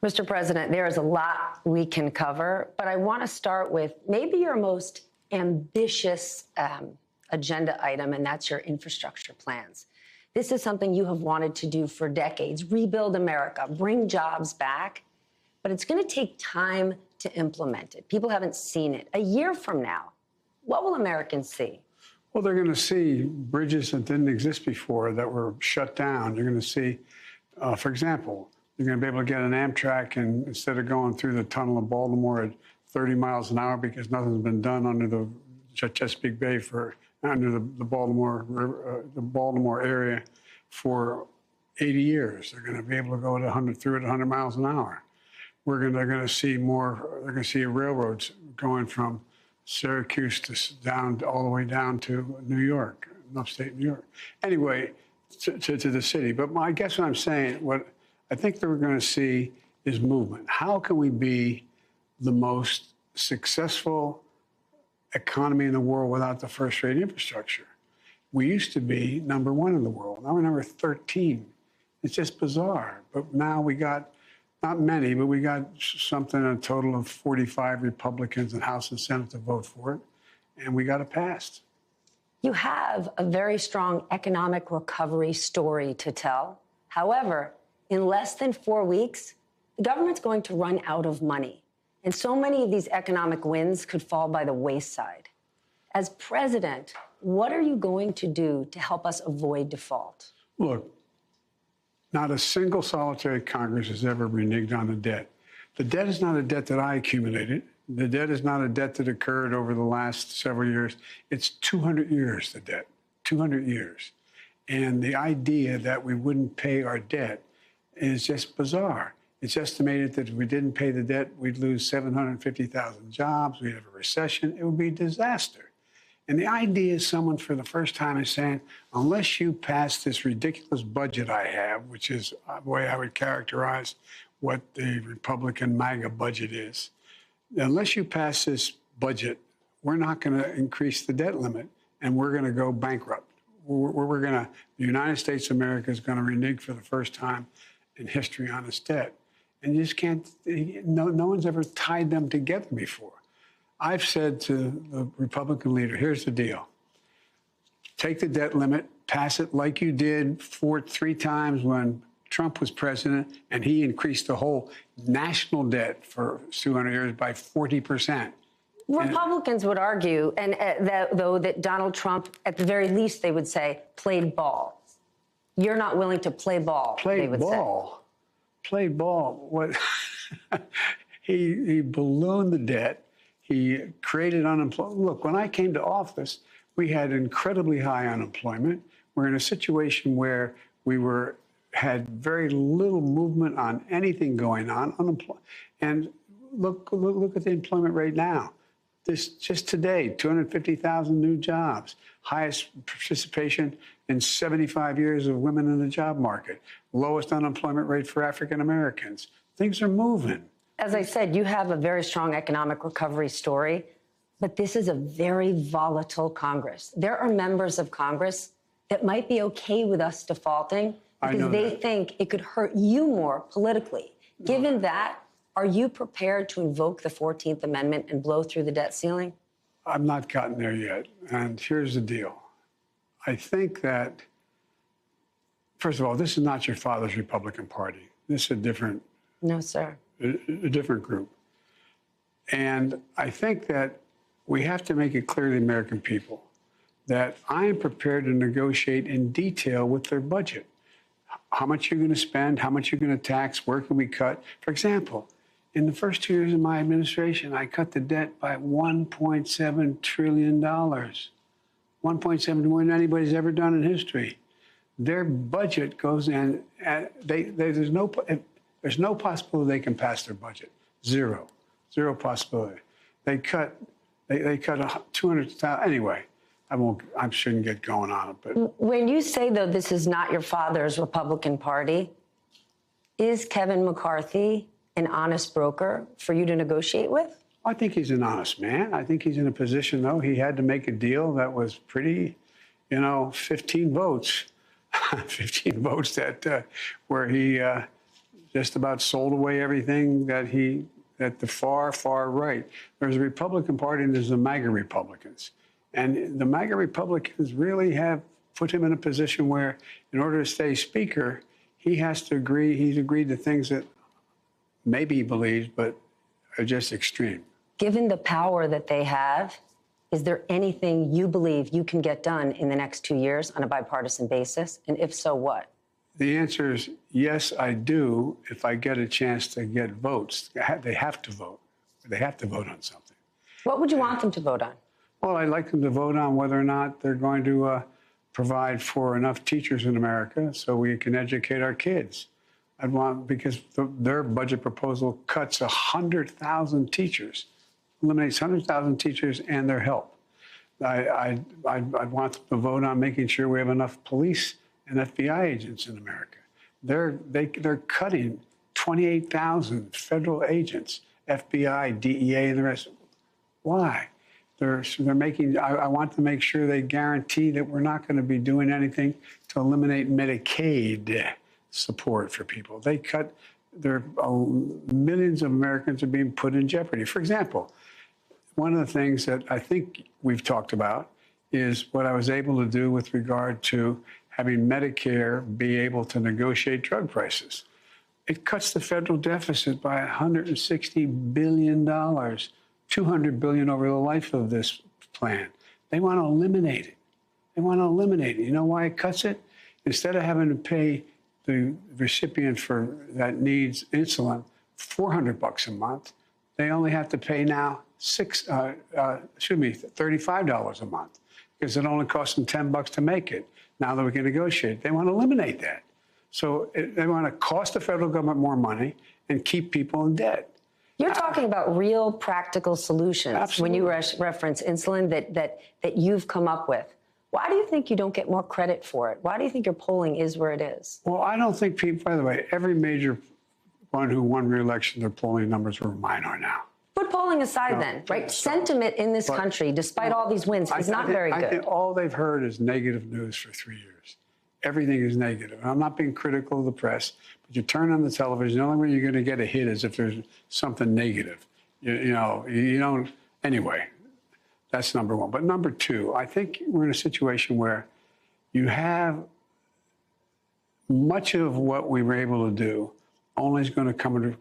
Mr. President, there is a lot we can cover, but I want to start with maybe your most ambitious agenda item, and that's your infrastructure plans. This is something you have wanted to do for decades, rebuild America, bring jobs back, but it's going to take time to implement it. People haven't seen it. A year from now, what will Americans see? Well, they're going to see bridges that didn't exist before that were shut down. You're going to see, for example, you're going to be able to get an Amtrak, and instead of going through the tunnel of Baltimore at 30 miles an hour because nothing's been done under the Chesapeake Bay under the Baltimore River, the Baltimore area for 80 years. They're going to be able to go at 100 miles an hour. They're going to see more. They're going to see railroads going from Syracuse to all the way down to New York, upstate New York. Anyway, to the city. But I guess what I'm saying, what I think that we're going to see is movement. How can we be the most successful economy in the world without the first-rate infrastructure? We used to be #1 in the world. Now we're number 13. It's just bizarre. But now we got, not many, but we got something, a total of 45 Republicans in House and Senate to vote for it, and we got it passed. You have a very strong economic recovery story to tell. However, in less than 4 weeks, the government's going to run out of money. And so many of these economic wins could fall by the wayside. As president, what are you going to do to help us avoid default? Look, not a single solitary Congress has ever reneged on the debt. The debt is not a debt that I accumulated. The debt is not a debt that occurred over the last several years. It's 200 years, the debt, 200 years. And the idea that we wouldn't pay our debt is just bizarre. It's estimated that if we didn't pay the debt, we'd lose 750,000 jobs, we'd have a recession, it would be a disaster. And the idea is someone for the first time is saying, unless you pass this ridiculous budget I have, which is the way I would characterize what the Republican MAGA budget is, unless you pass this budget, we're not going to increase the debt limit and we're going to go bankrupt. The United States of America is going to renege for the first time in history on its debt. And you just can't, no one's ever tied them together before. I've said to the Republican leader, here's the deal. Take the debt limit, pass it like you did 3 times when Trump was president, and he increased the whole national debt for 200 years by 40%. Republicans would argue, and that Donald Trump, at the very least, they would say, played ball. You're not willing to play ball, they would say. Played ball. What? He ballooned the debt. He created unemployment. Look, when I came to office, we had incredibly high unemployment. We're in a situation where we had very little movement on anything going on. And look at the employment rate now. Just today, 250,000 new jobs, highest participation in 75 years of women in the job market, lowest unemployment rate for African Americans. Things are moving. As I said, you have a very strong economic recovery story, but this is a very volatile Congress. There are members of Congress that might be okay with us defaulting because they think it could hurt you more politically. Given that, are you prepared to invoke the 14th Amendment and blow through the debt ceiling? I've not gotten there yet. And here's the deal. I think that, first of all, this is not your father's Republican Party. This is a different... No, sir. A different group. And I think that we have to make it clear to the American people that I am prepared to negotiate in detail with their budget. How much you're going to spend, how much you're going to tax, where can we cut? For example, in the first 2 years of my administration, I cut the debt by $1.7 trillion. 1.7 more than anybody's ever done in history. Their budget goes in, there's no possibility they can pass their budget. Zero possibility. They cut 200,000. Anyway, I shouldn't get going on it. But when you say, though, this is not your father's Republican Party, is Kevin McCarthy an honest broker for you to negotiate with? I think he's an honest man. I think he's in a position, though, he had to make a deal that was pretty, 15 votes. 15 votes that where he just about sold away everything that the far, far right. There's a Republican Party and there's the MAGA Republicans. And the MAGA Republicans really have put him in a position where, in order to stay Speaker, he has to agree. He's agreed to things that maybe he believes, but are just extreme. Given the power that they have, is there anything you believe you can get done in the next 2 years on a bipartisan basis? And if so, what? The answer is yes, I do, if I get a chance to get votes. They have to vote. They have to vote on something. What would you want them to vote on? Well, I'd like them to vote on whether or not they're going to provide for enough teachers in America so we can educate our kids. I'd want, because their budget proposal cuts 100,000 teachers, eliminates 100,000 teachers and their help. I'd want them to vote on making sure we have enough police and FBI agents in America. They're cutting 28,000 federal agents, FBI, DEA, and the rest. Why? They're making. I want to make sure they guarantee that we're not going to be doing anything to eliminate Medicaid support for people. They cut. Millions of Americans are being put in jeopardy. For example, one of the things that I think we've talked about is what I was able to do with regard to having Medicare be able to negotiate drug prices. It cuts the federal deficit by $160 billion, $200 billion over the life of this plan. They want to eliminate it. They want to eliminate it. You know why it cuts it? Instead of having to pay the recipient that needs insulin $400 a month, they only have to pay now $35 a month, because it only costs them $10 to make it. Now that we can negotiate, they want to eliminate that. So they want to cost the federal government more money and keep people in debt. You're talking about real practical solutions. Absolutely. When you reference insulin that you've come up with. Why do you think you don't get more credit for it? Why do you think your polling is where it is? Well, I don't think people, by the way, every major one who won re-election, their polling numbers were mine are now. Put polling aside then, right? Sentiment in this country, despite all these wins, is not very good. I think all they've heard is negative news for 3 years. Everything is negative. And I'm not being critical of the press, but you turn on the television, the only way you're going to get a hit is if there's something negative. You don't, anyway, that's number one. But number two, I think we're in a situation where you have much of what we were able to do only is going to come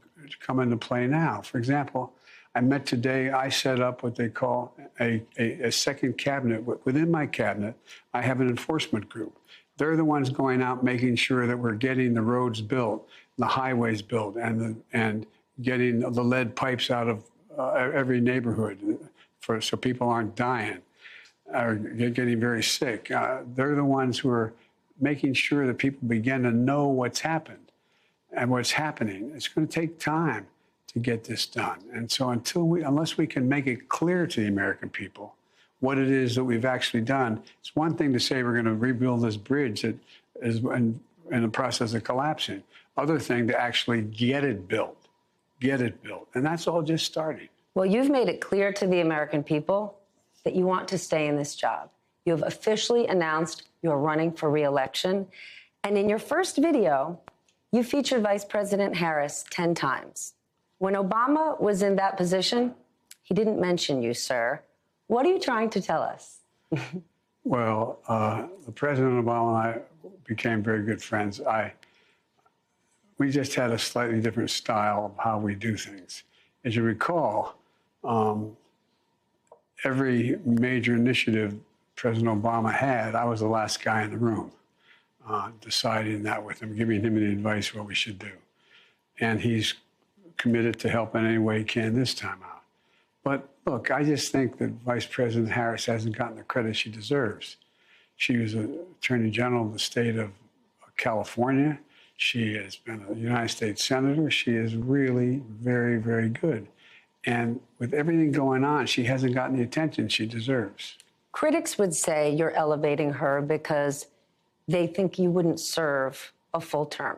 into play now. For example, I met today, I set up what they call a second cabinet. Within my cabinet, I have an enforcement group. They're the ones going out making sure that we're getting the roads built, the highways built, and getting the lead pipes out of every neighborhood so people aren't dying or getting very sick. They're the ones who are making sure that people begin to know what's happened and what's happening. It's going to take time to get this done. And so unless we can make it clear to the American people what it is that we've actually done, it's one thing to say we're going to rebuild this bridge that is in the process of collapsing. Other thing to actually get it built. And that's all just starting. Well, you've made it clear to the American people that you want to stay in this job. You have officially announced you're running for re-election. And in your first video, you featured Vice President Harris 10 times. When Obama was in that position, he didn't mention you, sir. What are you trying to tell us? Well, the President Obama and I became very good friends. We just had a slightly different style of how we do things. As you recall, every major initiative President Obama had, I was the last guy in the room deciding that with him, giving him the advice what we should do. And he's committed to help in any way he can this time out. But look, I just think that Vice President Harris hasn't gotten the credit she deserves. She was an Attorney General of the state of California. She has been a United States Senator. She is really very, very good. And with everything going on, she hasn't gotten the attention she deserves. Critics would say you're elevating her because they think you wouldn't serve a full term.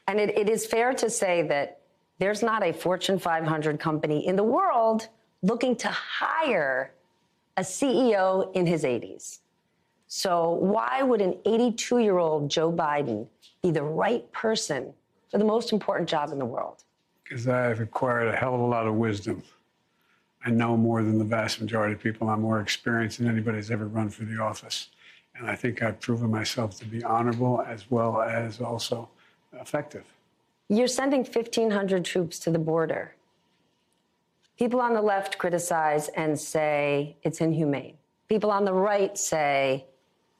And it is fair to say that there's not a Fortune 500 company in the world looking to hire a CEO in his 80s. So why would an 82-year-old Joe Biden be the right person for the most important job in the world? Because I've acquired a hell of a lot of wisdom. I know more than the vast majority of people. I'm more experienced than anybody's ever run for the office. And I think I've proven myself to be honorable as well as also effective. You're sending 1,500 troops to the border. People on the left criticize and say it's inhumane. People on the right say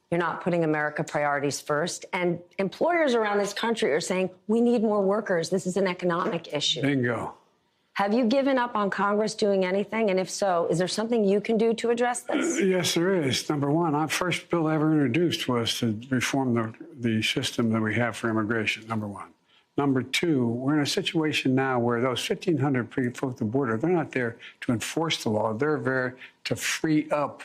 you're not putting America priorities first. And employers around this country are saying we need more workers. This is an economic issue. Bingo. Have you given up on Congress doing anything? And if so, is there something you can do to address this? Yes, there is. Number one, our first bill ever introduced was to reform the system that we have for immigration, number one. Number two, we're in a situation now where those 1,500 people at the border, they're not there to enforce the law. They're there to free up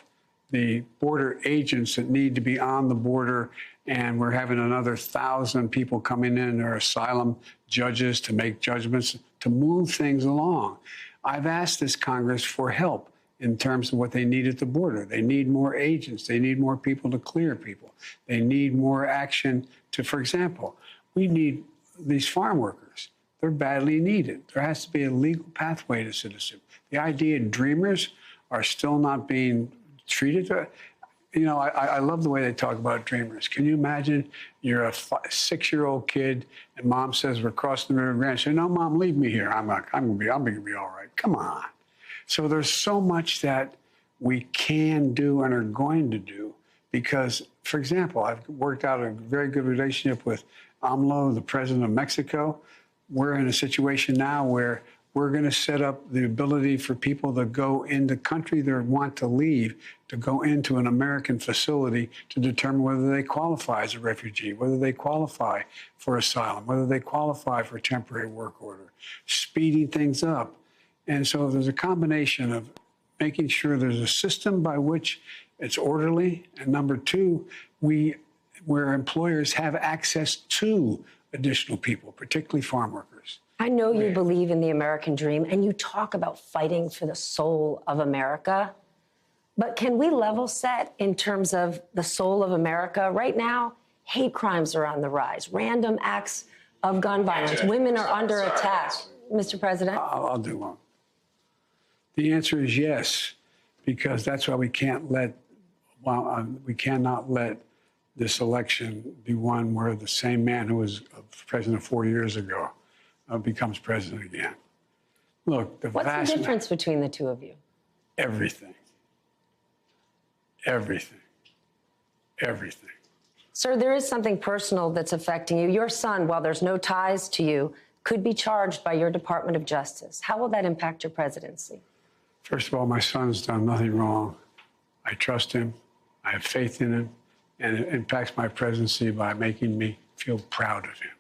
the border agents that need to be on the border. And we're having another 1,000 people coming in, or asylum judges to make judgments, to move things along. I've asked this Congress for help in terms of what they need at the border. They need more agents. They need more people to clear people. They need more action to, for example, we need these farm workers. They're badly needed. There has to be a legal pathway to citizenship. The idea dreamers are still not being treated. You know, I love the way they talk about dreamers. Can you imagine you're a 6-year-old kid and mom says, we're crossing the Rio Grande. Say, no, mom, leave me here. I'm gonna be all right. Come on. So there's so much that we can do and are going to do because, for example, I've worked out a very good relationship with AMLO, the president of Mexico. We're in a situation now where we're going to set up the ability for people to go in the country they want to leave, to go into an American facility to determine whether they qualify as a refugee, whether they qualify for asylum, whether they qualify for a temporary work order, speeding things up. And so there's a combination of making sure there's a system by which it's orderly, and number two, where employers have access to additional people, particularly farm workers. I know you believe in the American dream and you talk about fighting for the soul of America, but can we level set in terms of the soul of America? Right now, hate crimes are on the rise, random acts of gun violence. Women are under attack. Mr. President? I'll do one. The answer is yes, because that's why we cannot let this election be one where the same man who was president 4 years ago becomes president again. Look, what's the difference between the two of you? Everything. Everything. Everything. Sir, there is something personal that's affecting you. Your son, while there's no ties to you, could be charged by your Department of Justice. How will that impact your presidency? First of all, my son's done nothing wrong. I trust him. I have faith in him. And it impacts my presidency by making me feel proud of him.